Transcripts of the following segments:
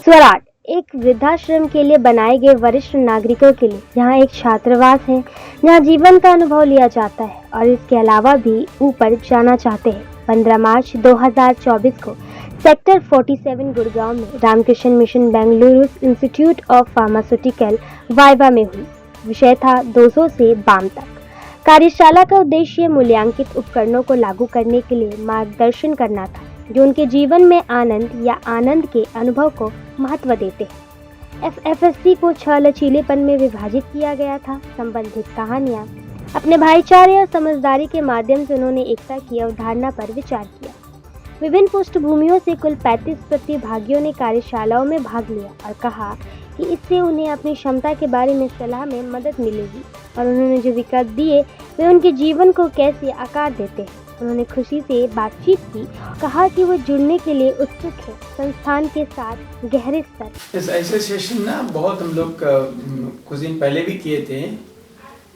स्वराट एक वृद्धाश्रम के लिए बनाए गए वरिष्ठ नागरिकों के लिए यहाँ एक छात्रावास है जहाँ जीवन का अनुभव लिया जाता है और इसके अलावा भी ऊपर जाना चाहते हैं। 15 मार्च 2024 को सेक्टर 47 गुड़गांव में Ramakrishna mission Bengaluru institute of pharmaceutical viva में हुई। विषय था 200 से बाम तक। कार्यशाला का उद्देश्य मूल्यांकित उपकरणों को लागू करने के लिए मार्गदर्शन करना था जो उनके जीवन में आनंद या आनंद के अनुभव को महत्व देते हैं। एफएफएससी को 6 लचीलेपन में विभाजित किया गया था। संबंधित कहानियाँ अपने भाईचारे और समझदारी के माध्यम से उन्होंने एकता की अवधारणा पर विचार किया। विभिन्न पृष्ठभूमियों से कुल 35 प्रतिभागियों ने कार्यशालाओं में भाग लिया और कहा कि इससे उन्हें अपनी क्षमता के बारे में सलाह में मदद मिलेगी और उन्होंने जो विकल्प दिए वे उनके जीवन को कैसे आकार देते हैं। उन्होंने खुशी से बातचीत की, कहा कि वो जुड़ने के लिए उत्सुक है संस्थान के साथ गहरे स्तर। इस ऐसे सेशन ना बहुत हम लोग कुछ दिन पहले भी किए थे,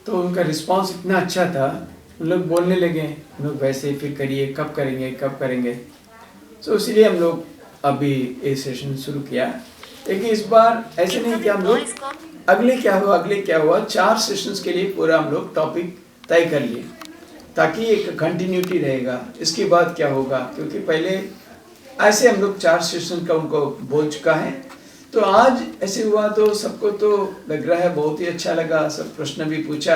तो उनका रिस्पांस इतना अच्छा था, हम लोग बोलने लगे, हम लोग वैसे फिर करिए, कब करेंगे। तो इसलिए हम लोग अभी ये सेशन शुरू किया। लेकिन इस बार ऐसे नहीं कि हम लोग अगले क्या हुआ 4 सेशंस के लिए पूरा हम लोग टॉपिक तय कर लिए ताकि एक कंटिन्यूटी रहेगा। इसके बाद क्या होगा, क्योंकि पहले ऐसे हम लोग 4 सेशन का उनको बोल चुका है, तो आज ऐसे हुआ तो सबको तो लग रहा है बहुत ही अच्छा लगा। सब प्रश्न भी पूछा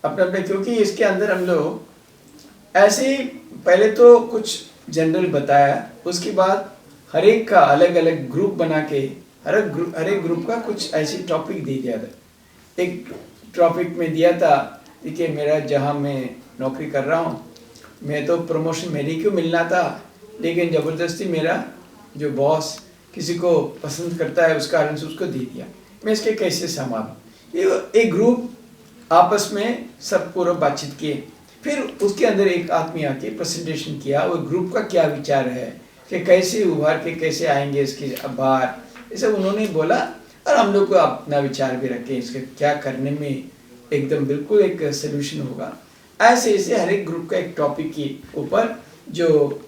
अपने, क्योंकि इसके अंदर हम लोग ऐसे ही पहले तो कुछ जनरल बताया, उसके बाद हर एक का अलग अलग ग्रुप बना के हर एक ग्रुप का कुछ ऐसी टॉपिक दे दिया था। एक टॉपिक में दिया था कि मेरा जहाँ मैं नौकरी कर रहा हूँ, मैं तो प्रमोशन मेरे को मिलना था, लेकिन ज़बरदस्ती मेरा जो बॉस किसी को पसंद करता है उस कारण से उसको दे दिया, मैं इसके कैसे संभालूं। ये एक ग्रुप आपस में सब पूरा बातचीत किए। फिर उसके अंदर एक आदमी आके प्रेजेंटेशन किया, वो ग्रुप का क्या विचार है कि कैसे उभार के कैसे आएंगे इसके बाहर, ये सब उन्होंने बोला। और हम लोग को अपना विचार भी रखे इसके क्या करने में एकदम बिल्कुल एक सोल्यूशन होगा। ऐसे ऐसे हर एक ग्रुप का एक टॉपिक के ऊपर जो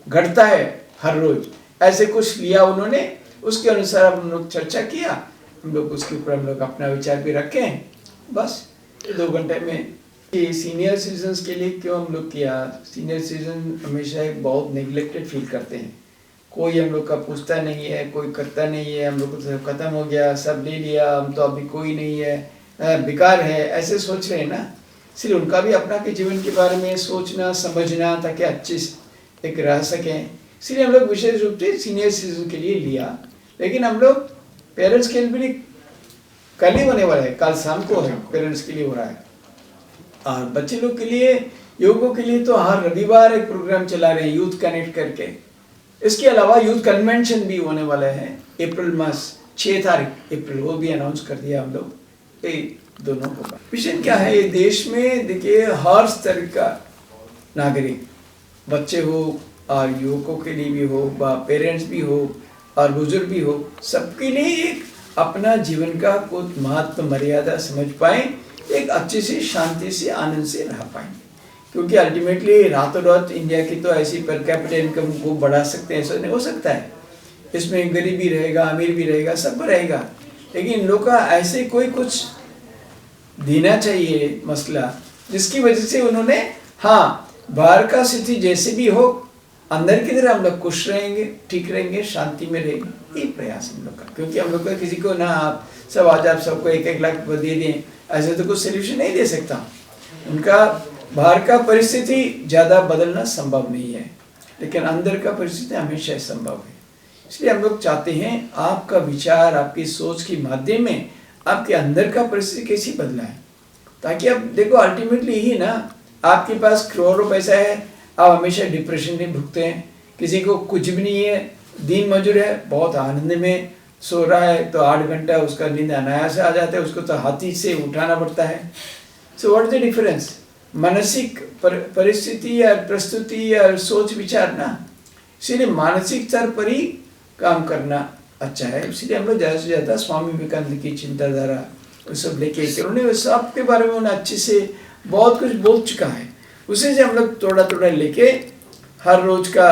घटता है हर रोज ऐसे कुछ लिया उन्होंने, उसके अनुसार हम लोग चर्चा किया, हम लोग उसके ऊपर हम लोग अपना विचार भी रखें। बस 2 घंटे में ये सीनियर सिटीजन्स के लिए क्यों हम लोग किया। सीनियर सिटीजन हमेशा एक बहुत नेग्लेक्टेड फील करते हैं, कोई हम लोग का पूछता नहीं है, कोई करता नहीं है, हम लोग को सब खत्म हो गया, सब ले लिया, हम तो अभी कोई नहीं है, बेकार है, ऐसे सोच रहे हैं ना। इसलिए उनका भी अपना के जीवन के बारे में सोचना समझना ताकि अच्छे एक रह सकें, इसलिए हम लोग विशेष रूप से सीनियर सिटीजन के लिए लिया। लेकिन हम लोग पेरेंट्स के लिए कल ही होने वाला है, कल शाम को है, पेरेंट्स के लिए हो रहा है। और बच्चे लोग के लिए, युवकों के लिए तो हर रविवार एक प्रोग्राम चला रहे हैं यूथ कनेक्ट करके। इसके अलावा यूथ कन्वेंशन भी होने वाला है अप्रैल मास 6 तारीख अप्रैल, वो भी अनाउंस कर दिया हम लोग। दोनों होगा। मिशन क्या है, ये देश में देखिए हर स्तर का नागरिक, बच्चे हो और युवकों के लिए भी हो, पेरेंट्स भी हो और बुजुर्ग भी हो, सबके लिए एक अपना जीवन का कुछ महत्व मर्यादा समझ पाए, एक अच्छे से शांति से आनंद से रह पाए। क्योंकि अल्टीमेटली रातों रात इंडिया की तो ऐसी पर कैपिटा इनकम को बढ़ा सकते हैं, ऐसा नहीं हो सकता है। इसमें गरीबी रहेगा, अमीर भी रहेगा, सब रहेगा, लेकिन इन लोग का ऐसे कोई कुछ देना चाहिए मसला, जिसकी वजह से उन्होंने बाहर का स्थिति जैसे भी हो, अंदर की तरह हम लोग खुश रहेंगे, ठीक रहेंगे, शांति में रहेंगे, ये प्रयास हम लोग का। क्योंकि हम लोग का किसी को ना आप सब आज आप सबको 1-1 लाख दे दें, ऐसे तो कुछ सोल्यूशन नहीं दे सकता। उनका बाहर का परिस्थिति ज़्यादा बदलना संभव नहीं है, लेकिन अंदर का परिस्थिति हमेशा संभव है। इसलिए हम लोग चाहते हैं आपका विचार, आपकी सोच के माध्यम में आपके अंदर का परिस्थिति कैसी बदला है, ताकि आप देखो अल्टीमेटली यही ना, आपके पास करोड़ों पैसा है, आप हमेशा डिप्रेशन में भुगते हैं। किसी को कुछ भी नहीं है, दिन मजदूर है, बहुत आनंद में सो रहा है, तो 8 घंटा उसका नींद अनायास से आ जाता है, उसको तो हाथी से उठाना पड़ता है। So what is the difference, मानसिक परिस्थिति या प्रस्तुति या सोच विचार ना, इसलिए मानसिक स्तर पर ही काम करना अच्छा है। इसलिए हम लोग ज़्यादा से ज़्यादा स्वामी विवेकानंद की चिंताधारा वो सब लेके, उन्होंने सब के बारे में उन्हें अच्छे से बहुत कुछ बोल चुका है, उसी से हम लोग थोड़ा थोड़ा लेके हर रोज का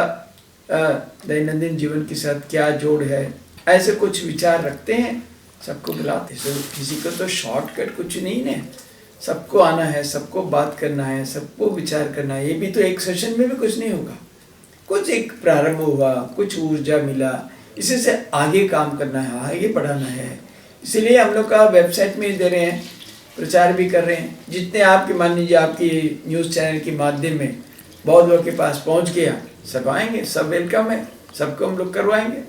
दैनंदिन जीवन के साथ क्या जोड़ है, ऐसे कुछ विचार रखते हैं, सबको बुलाते हैं। तो किसी को तो शॉर्टकट कुछ नहीं है, सबको आना है, सबको बात करना है, सबको विचार करना है। ये भी तो एक सेशन में भी कुछ नहीं होगा, कुछ एक प्रारंभ हुआ, कुछ ऊर्जा मिला, इसी से आगे काम करना है, आगे बढ़ाना है। इसीलिए हम लोग का वेबसाइट में दे रहे हैं, प्रचार भी कर रहे हैं। जितने आपके मान लीजिए आपकी न्यूज़ चैनल के माध्यम में बहुत लोगों के पास पहुंच गया, सब आएंगे, सब वेलकम है, सबको हम लोग करवाएंगे,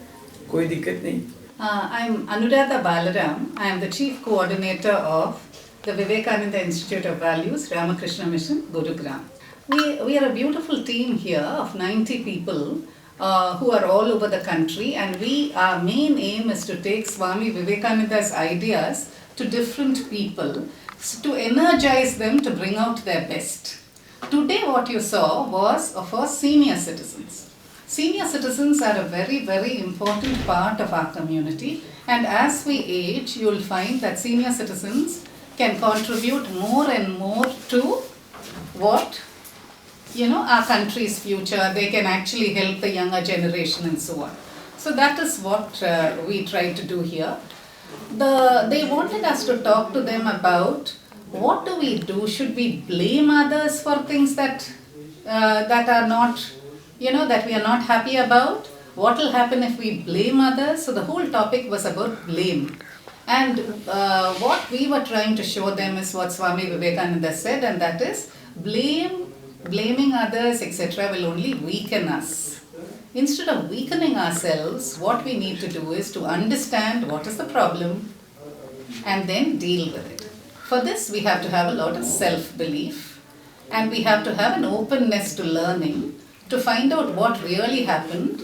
कोई दिक्कत नहीं। I'm Anuradha Balaram. I am the Chief Coordinator of the Vivekananda Institute of Values, Ramakrishna Mission, Gurugram. We are a beautiful team here of 90 people who are all over the country, and our main aim is to take Swami Vivekananda's ideas to different people, to energize them to bring out their best. Today what you saw was of our senior citizens. Senior citizens are a very, very important part of our community, and as we age, you will find that senior citizens can contribute more and more to what, our country's future. They can actually help the younger generation and so on. So that is what we try to do here. They wanted us to talk to them about what do we do. Should we blame others for things that are not, that we are not happy about? What will happen if we blame others? So the whole topic was about blame. And what we were trying to show them is what Swami Vivekananda said, and that is blaming others, etc. will only weaken us. Instead of weakening ourselves, what we need to do is to understand what is the problem and then deal with it. For this, we have to have a lot of self-belief, and we have to have an openness to learning, to find out what really happened.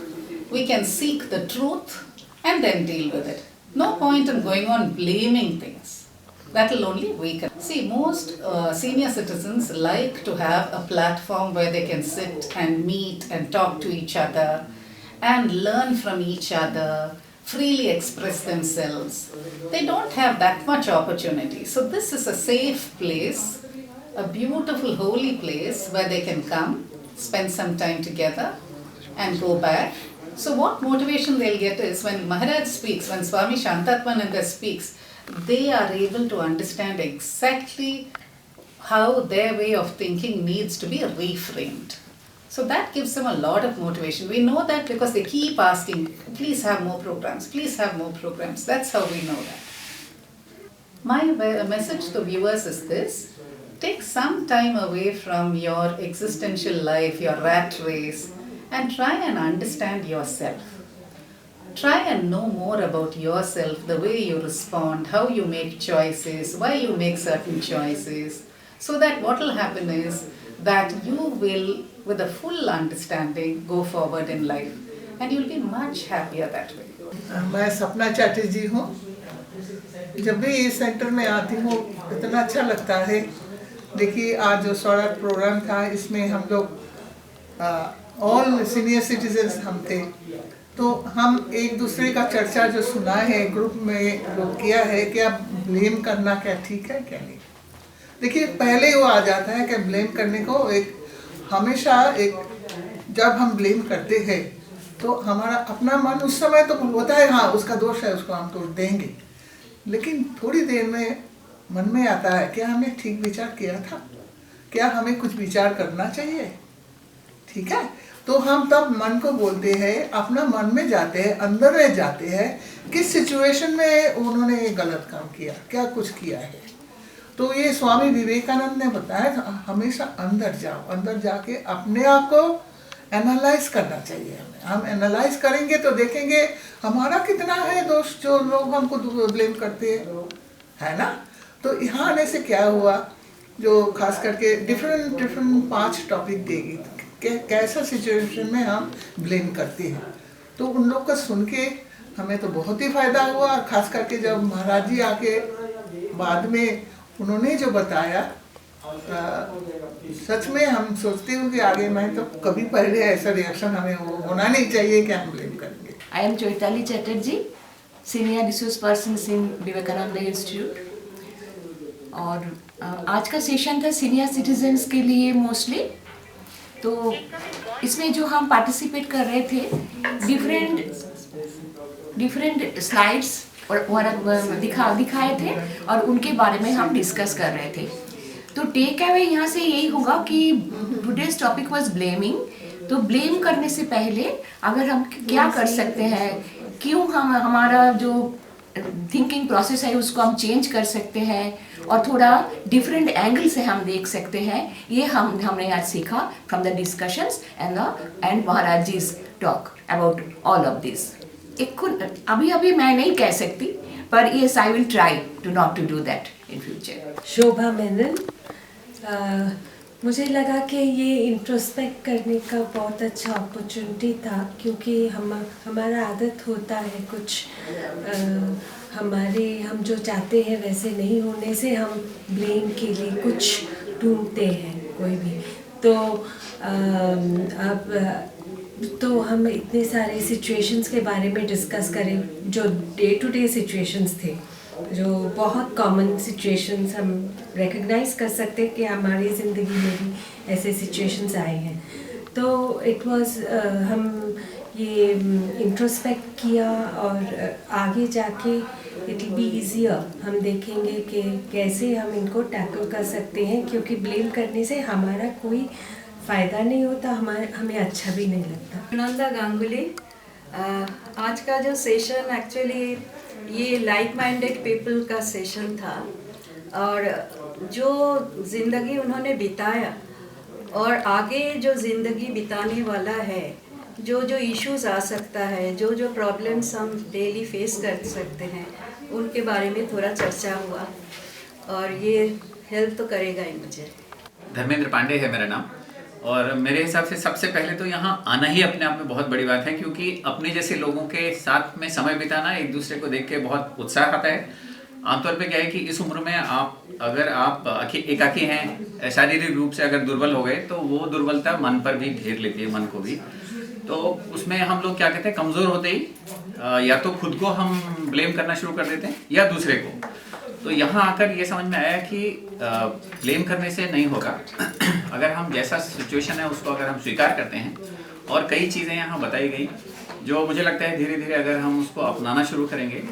We can seek the truth and then deal with it. No point in going on blaming things. That will only weaken. See, most senior citizens like to have a platform where they can sit and meet and talk to each other and learn from each other, freely express themselves. They don't have that much opportunity. So this is a safe place, a beautiful holy place where they can come, spend some time together and go back. So what motivation they'll get is when Maharaj speaks, when Swami Shantatmananda speaks, they are able to understand exactly how their way of thinking needs to be reframed. So that gives them a lot of motivation. We know that because they keep asking, please have more programs, please have more programs. That's how we know that. My message to viewers is this: take some time away from your existential life, your rat race, and try and understand yourself. Try and know more about yourself, the way you respond, how you make choices, why you make certain choices, so that what will happen is that you will, with a full understanding, go forward in life, and you'll be much happier that way. मैं सपना चैटर्जी हूँ। जब भी इस centre में आती हूँ इतना अच्छा लगता है। देखिए आज जो स्वागत प्रोग्राम था इसमें हम लोग ऑल सीनियर सिटीजन्स हम थे, तो हम एक दूसरे का चर्चा जो सुना है ग्रुप में जो किया है, क्या ब्लेम करना क्या ठीक है क्या नहीं। देखिए पहले वो आ जाता है कि ब्लेम करने को एक हमेशा एक जब हम ब्लेम करते हैं तो हमारा अपना मन उस समय तो होता है हाँ उसका दोष है उसको हम तो देंगे, लेकिन थोड़ी देर में मन में आता है क्या हमने ठीक विचार किया था, क्या हमें कुछ विचार करना चाहिए, ठीक है। तो हम तब मन को बोलते हैं, अपना मन में जाते हैं, अंदर में जाते हैं किस सिचुएशन में उन्होंने गलत काम किया, क्या कुछ किया है। तो ये स्वामी विवेकानंद ने बताया हमेशा अंदर जाओ, अंदर जाके अपने आप को एनालाइज करना चाहिए। हम एनालाइज करेंगे तो देखेंगे हमारा कितना है दोष जो लोग हमको ब्लेम करते हैं, है ना। तो यहाँ आने से क्या हुआ, जो खास करके डिफरेंट 5 टॉपिक देगी कैसा सिचुएशन में हम ब्लेम करते हैं, तो उन लोग का सुन के हमें तो बहुत ही फ़ायदा हुआ। खास करके जब महाराज जी आके बाद में उन्होंने जो बताया, सच में हम सोचते हो कि आगे मैं तो कभी पहले ऐसा रिएक्शन हमें होना नहीं चाहिए कि हम ब्लेम करेंगे। I am Chaitali Chatterjee, senior resource person in Vivekananda institute, और आज का सेशन था सीनियर सिटीजन्स के लिए मोस्टली। तो इसमें जो हम पार्टिसिपेट कर रहे थे डिफरेंट डिफरेंट स्लाइड्स और दिखाए थे और उनके बारे में हम डिस्कस कर रहे थे। तो टेक अवे यहाँ से यही होगा कि टुडेज टॉपिक वाज ब्लेमिंग। तो ब्लेम करने से पहले अगर हम क्या कर सकते हैं, क्यों हम हमारा जो थिंकिंग प्रोसेस है उसको हम चेंज कर सकते हैं और थोड़ा डिफरेंट एंगल से हम देख सकते हैं, ये हमने आज सीखा from the discussions and Maharaj जी's talk about all of this. अभी मैं नहीं कह सकती, पर yes I will try to not to do that in future. Shobha Menon, मुझे लगा कि ये इंट्रोस्पेक्ट करने का बहुत अच्छा अपॉर्चुनिटी था, क्योंकि हमारा आदत होता है कुछ हम जो चाहते हैं वैसे नहीं होने से हम ब्लेम के लिए कुछ ढूंढते हैं कोई भी। तो अब तो हम इतने सारे सिचुएशंस के बारे में डिस्कस करें जो डे टू डे सिचुएशंस थे, जो बहुत कॉमन सिचुएशंस हम रिकग्नाइज कर सकते हैं कि हमारी ज़िंदगी में भी ऐसे सिचुएशंस आए हैं। तो इट वाज हम ये इंट्रोस्पेक्ट किया और आगे जाके इट विल बी ईजियर। हम देखेंगे कि कैसे हम इनको टैकल कर सकते हैं, क्योंकि ब्लेम करने से हमारा कोई फ़ायदा नहीं होता, हमें अच्छा भी नहीं लगता। सुनंदा गांगुली, आज का जो सेशन एक्चुअली ये लाइक माइंडेड पीपल का सेशन था, और जो ज़िंदगी उन्होंने बिताया और आगे जो ज़िंदगी बिताने वाला है, जो इश्यूज आ सकता है, जो प्रॉब्लम्स हम डेली फेस कर सकते हैं, उनके बारे में थोड़ा चर्चा हुआ और ये हेल्प तो करेगा ही मुझे। धर्मेंद्र पांडे है मेरा नाम, और मेरे हिसाब से सबसे पहले तो यहाँ आना ही अपने आप में बहुत बड़ी बात है, क्योंकि अपने जैसे लोगों के साथ में समय बिताना, एक दूसरे को देख के बहुत उत्साह आता है। आमतौर पे क्या है कि इस उम्र में अगर आप एकाकी हैं, शारीरिक रूप से अगर दुर्बल हो गए, तो वो दुर्बलता मन पर भी घेर लेती है, मन को भी। तो उसमें हम लोग क्या कहते हैं, कमज़ोर होते ही या तो खुद को हम ब्लेम करना शुरू कर देते हैं या दूसरे को। तो यहाँ आकर ये समझ में आया कि ब्लेम करने से नहीं होगा। अगर हम जैसा सिचुएशन है उसको अगर हम स्वीकार करते हैं, और कई चीज़ें यहाँ बताई गई जो मुझे लगता है धीरे धीरे अगर हम उसको अपनाना शुरू करेंगे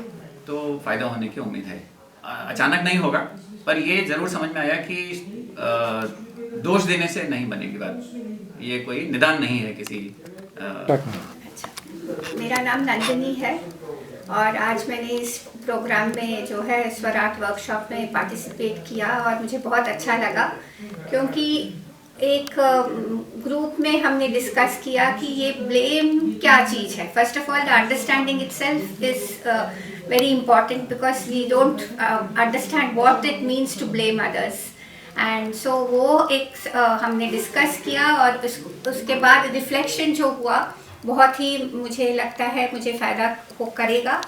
तो फ़ायदा होने की उम्मीद है। अचानक नहीं होगा, पर ये ज़रूर समझ में आया कि दोष देने से नहीं बनेगी बात, ये कोई निदान नहीं है किसी। मेरा नाम नंदिनी है, और आज मैंने इस प्रोग्राम में जो है स्वर आर्ट वर्कशॉप में पार्टिसिपेट किया और मुझे बहुत अच्छा लगा, क्योंकि एक ग्रुप में हमने डिस्कस किया कि ये ब्लेम क्या चीज़ है। First of all the understanding itself is very important, because we don't understand what it means to blame others, and so वो एक हमने डिस्कस किया। और उसके बाद रिफ्लेक्शन जो हुआ बहुत ही मुझे लगता है मुझे फ़ायदा करेगा।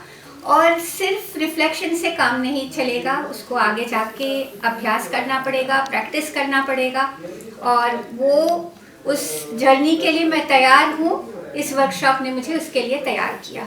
और सिर्फ रिफ्लेक्शन से काम नहीं चलेगा, उसको आगे जाके अभ्यास करना पड़ेगा, प्रैक्टिस करना पड़ेगा, और वो उस जर्नी के लिए मैं तैयार हूँ। इस वर्कशॉप ने मुझे उसके लिए तैयार किया।